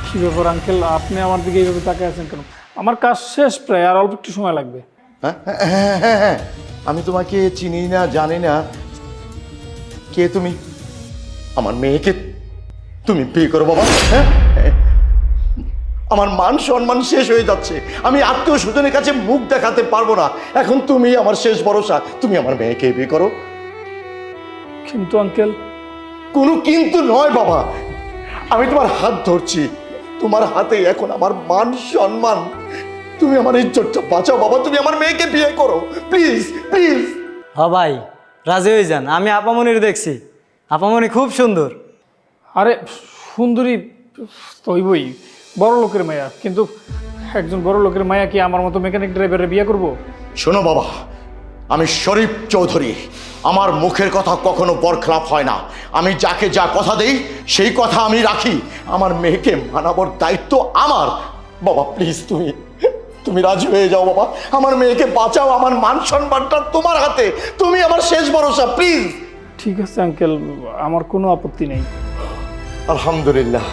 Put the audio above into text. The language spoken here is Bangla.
কি ব্যাপার আঙ্কেল, আপনি আমার দিকে এইভাবে তাকিয়ে আছেন কেন? আমার কাজ শেষ প্রায়, আর অল্প একটু সময় লাগবে। হ্যাঁ হ্যাঁ হ্যাঁ হ্যাঁ, আমি তোমাকে চিনি না জানি না, কে তুমি? আমার মেয়েকে তুমি বিয়ে করো বাবা? হ্যাঁ, আমার মান সম্মান শেষ হয়ে যাচ্ছে, আমি আত্মীয় স্বজনের কাছে মুখ দেখাতে পারবো না, এখন তুমি আমার শেষ ভরসা, তুমি আমার মেয়েকে বিয়ে করো। কিন্তু আঙ্কেল, কোনো কিন্তু নয় বাবা, আমি তোমার হাত ধরছি, তোমার হাতে এখন আমার মান সম্মান, তুমি আমার ইজ্জতটা বাঁচাও বাবা, তুমি আমার মেয়েকে বিয়ে করো প্লিজ প্লিজ। হ ভাই, রাজি হয়ে যান। আমি আপামনির দেখছি, আপামনি খুব সুন্দর। আরে সুন্দরী তো হইবই, বড় লোকের মায়া, কিন্তু একজন বড় লোকের মায়া কি আমার মতো মেকানিক ড্রাইভারের বিয়ে করব? শোনো বাবা, আমি শরীফ চৌধুরী, আমার মুখের কথা কখনো বরখলাপ হয় না, আমি যাকে যা কথা দেই সেই কথা আমি রাখি, আমার মেয়েকে মানাবার দায়িত্ব আমার। বাবা প্লিজ তুমি তুমি রাজি হয়ে যাও বাবা, আমার মেয়েকে বাঁচাও, আমার মান সম্মানটা তোমার হাতে, তুমি আমার শেষ ভরসা প্লিজ। ঠিক আছে আঙ্কেল, আমার কোনো আপত্তি নেই। আলহামদুলিল্লাহ।